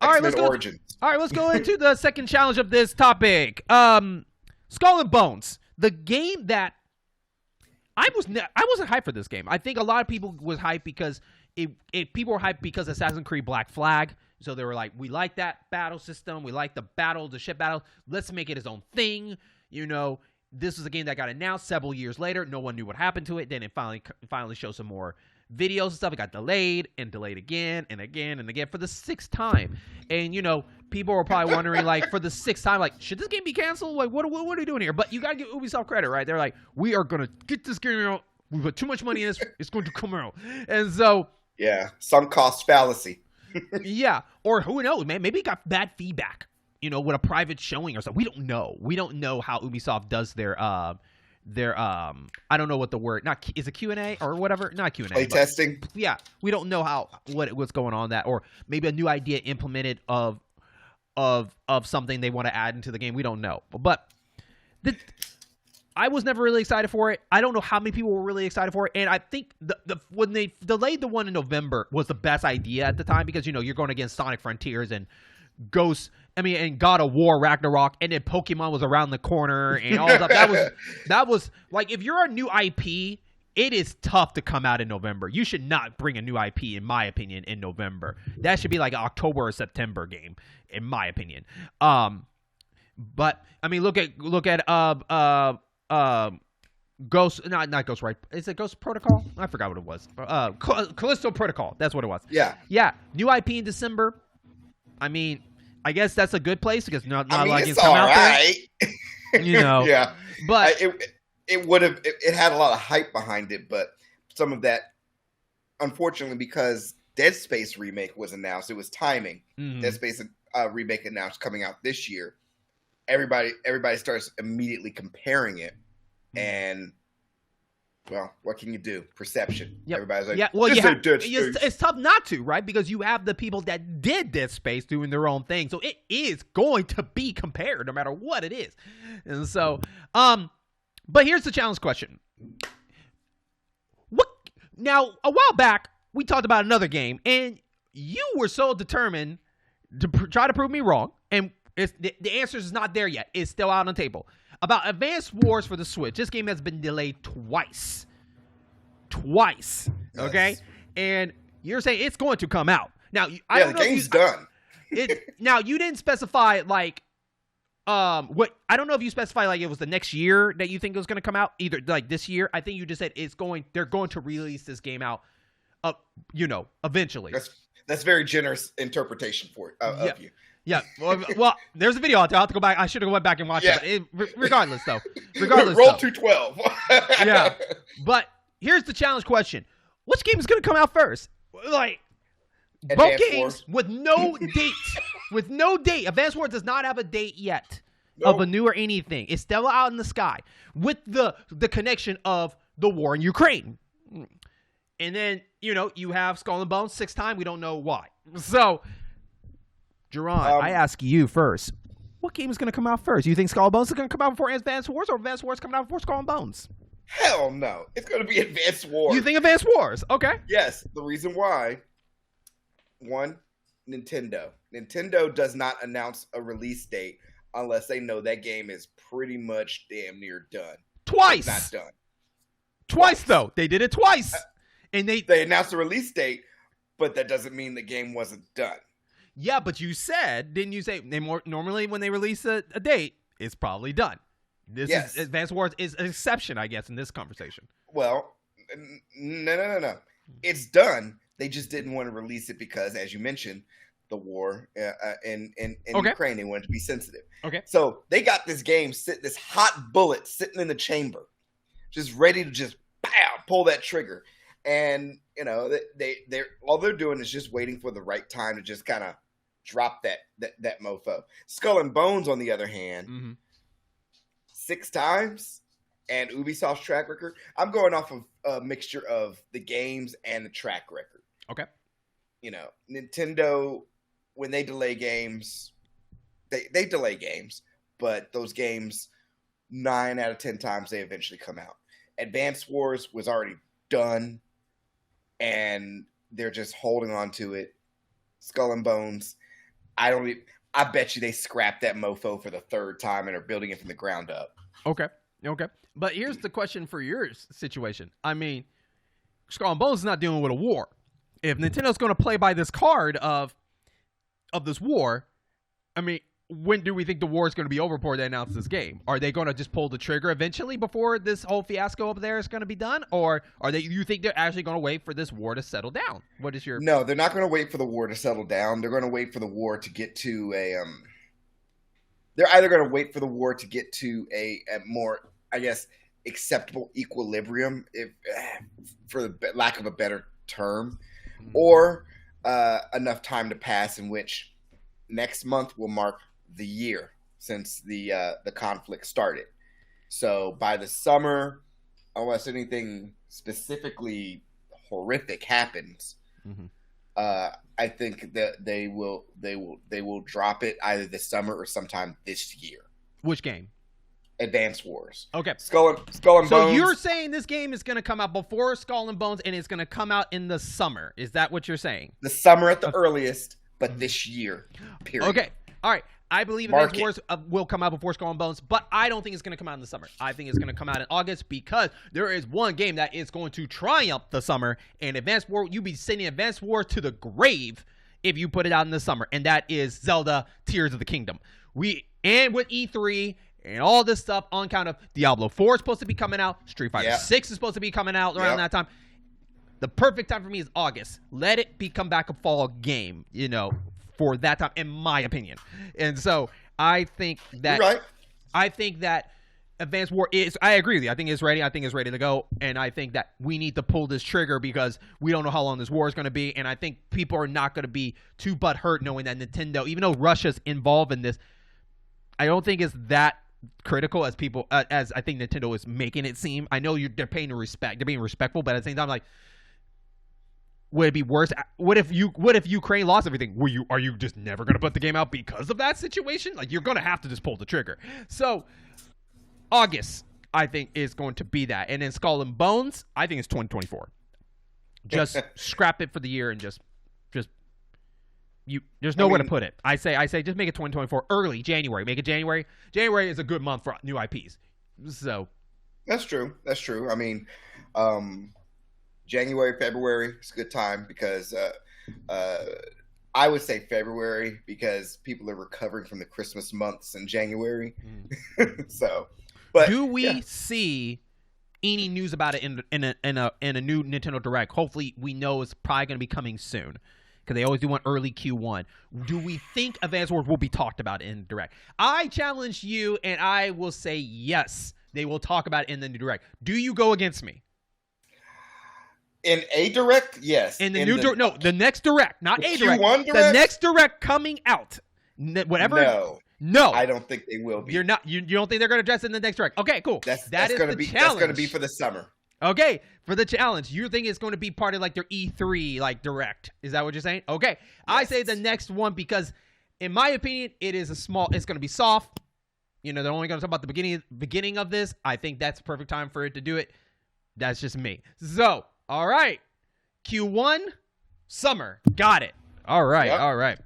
X-Men Origins. All right, let's go into the second challenge of this topic. Skull and Bones, the game that I wasn't hyped for this game. I think a lot of people was hyped because people were hyped because Assassin's Creed Black Flag. So they were like, we like that battle system. We like the ship battle. Let's make it its own thing. You know, this was a game that got announced several years later. No one knew what happened to it. Then it finally showed some more videos and stuff. It got delayed and delayed again and again and again for the sixth time. And, you know, people were probably wondering, like, for the sixth time, like, should this game be canceled? Like, what are we doing here? But you got to give Ubisoft credit, right? They're like, we are going to get this game out. We put too much money in this. It's going to come out. And so... yeah, sunk cost fallacy. Yeah, or who knows, man? Maybe it got bad feedback, you know, with a private showing or something. We don't know. We don't know how Ubisoft does their I don't know what the word, not is it Q&A or whatever, not Q&A. Play testing. Yeah, we don't know what's going on that, or maybe a new idea implemented of something they want to add into the game. We don't know, but I was never really excited for it. I don't know how many people were really excited for it. And I think when they delayed the one in November was the best idea at the time because, you know, you're going against Sonic Frontiers and and God of War Ragnarok, and then Pokemon was around the corner and all that. That was like, if you're a new IP, it is tough to come out in November. You should not bring a new IP, in my opinion, in November. That should be like an October or September game, in my opinion. But I mean, look at Ghost, not Ghost, right? Is it Ghost Protocol? I forgot what it was. Callisto Protocol. That's what it was. Yeah. New IP in December. I mean, I guess that's a good place because not like it's all right. There, you know. Yeah, but it had a lot of hype behind it, but some of that, unfortunately, because Dead Space remake was announced, it was timing. Mm-hmm. Dead Space remake announced coming out this year. Everybody starts immediately comparing it, and well, what can you do? Perception. Yep. Everybody's like, yeah, well, it's tough not to, right? Because you have the people that did Dead Space doing their own thing, so it is going to be compared no matter what it is. And so, but here's the challenge question: what? Now, a while back, we talked about another game, and you were so determined to try to prove me wrong, and the answer is not there yet. It's still out on the table. About Advanced Wars for the Switch. This game has been delayed twice. Okay? Yes. And you're saying it's going to come out. Now, the game's done. Now, you didn't specify, like, what, I don't know if you specify, like, it was the next year that you think it was going to come out. Either, like, this year. I think you just said they're going to release this game out, eventually. That's very generous interpretation of you. Yeah, well, there's a video out there. I'll have to go back. I should have went back and watched it. Regardless, though. Roll 212. Yeah, but here's the challenge question: which game is going to come out first? Like, both games with no date. With no date. Advanced Wars does not have a date yet of a new or anything. It's still out in the sky with the connection of the war in Ukraine. And then, you have Skull and Bones 6th time. We don't know why. So, Jerron, I ask you first. What game is going to come out first? You think Skull and Bones is going to come out before Advanced Wars, or Advanced Wars coming out before Skull and Bones? Hell no. It's going to be Advanced Wars. You think Advanced Wars? Okay. Yes. The reason why, one, Nintendo. Nintendo does not announce a release date unless they know that game is pretty much damn near done. Twice. It's not done. Twice, though. They did it twice. And they announced a release date, but that doesn't mean the game wasn't done. Yeah, but didn't you say normally when they release a date, it's probably done? Is Advanced Wars is an exception, I guess, in this conversation. Well, no. It's done. They just didn't want to release it because, as you mentioned, the war in Ukraine, they wanted to be sensitive. Okay. So they got this game, this hot bullet sitting in the chamber, just ready to just pull that trigger. And, they're all they're doing is just waiting for the right time to just kind of drop that mofo. Skull and Bones, on the other hand, 6 times, and Ubisoft's track record. I'm going off of a mixture of the games and the track record. Okay. Nintendo, when they delay games, they delay games, but those games, 9 out of 10 times, they eventually come out. Advanced Wars was already done, and they're just holding on to it. Skull and Bones, I bet you they scrapped that mofo for the third time and are building it from the ground up. Okay. But here's the question for your situation. I mean, Skull and Bones is not dealing with a war. If Nintendo's going to play by this card of this war, I mean, when do we think the war is going to be over before they announce this game? Are they going to just pull the trigger eventually before this whole fiasco up there is going to be done? Or you think they're actually going to wait for this war to settle down? What is your... No, they're not going to wait for the war to settle down. They're going to wait for the war to get to they're either going to wait for the war to get to a more, I guess, acceptable equilibrium, if for the lack of a better term, or enough time to pass in which next month will mark the year since the conflict started. So by the summer, unless anything specifically horrific happens, I think that they will drop it either this summer or sometime this year. Which game? Advance Wars. Okay. Skull and Bones. So you're saying this game is going to come out before Skull and Bones and it's going to come out in the summer. Is that what you're saying? The summer at the earliest, but this year. Period. Okay. All right. I believe Advance Wars will come out before Skull and Bones, but I don't think it's going to come out in the summer. I think it's going to come out in August because there is one game that is going to triumph the summer, and Advance Wars, you'll be sending Advance Wars to the grave if you put it out in the summer, and that is Zelda Tears of the Kingdom. And with E3 and all this stuff on account of Diablo 4 is supposed to be coming out, Street Fighter 6 is supposed to be coming out around that time. The perfect time for me is August. Let it become back a fall game, for that time, in my opinion. And so I think that You're right. I think that Advanced War is, I agree with you. I think it's ready. I think it's ready to go. And I think that we need to pull this trigger because we don't know how long this war is going to be. And I think people are not going to be too butthurt knowing that Nintendo, even though Russia's involved in this, I don't think it's that critical as people, as I think Nintendo is making it seem. I know they're paying respect. They're being respectful, but at the same time, like, would it be worse? What if Ukraine lost everything? Are you just never going to put the game out because of that situation? Like, you're going to have to just pull the trigger. So August, I think, is going to be that. And then Skull and Bones, I think it's 2024. Just scrap it for the year and just there's nowhere to put it. I say just make it 2024 early January. Make it January. January is a good month for new IPs. So that's true. I mean, January, February is a good time because I would say February because people are recovering from the Christmas months in January. So, but do we see any news about it in a new Nintendo Direct? Hopefully, we know it's probably going to be coming soon because they always do one early Q1. Do we think Advance Wars will be talked about in Direct? I challenge you, and I will say yes. They will talk about it in the new Direct. Do you go against me? In a Direct, yes. In the the next Direct, not a Direct. Q1 Direct? The next Direct coming out. Whatever. No, I don't think they will be. You're not. You don't think they're going to address it in the next Direct? Okay, cool. That's going to be challenge. That's going to be for the summer. Okay, for the challenge. You think it's going to be part of like their E3 like Direct? Is that what you're saying? Okay, yes. I say the next one because, in my opinion, it's going to be soft. They're only going to talk about the beginning of this. I think that's the perfect time for it to do it. That's just me. So, all right, Q1, summer, got it. All right, All right.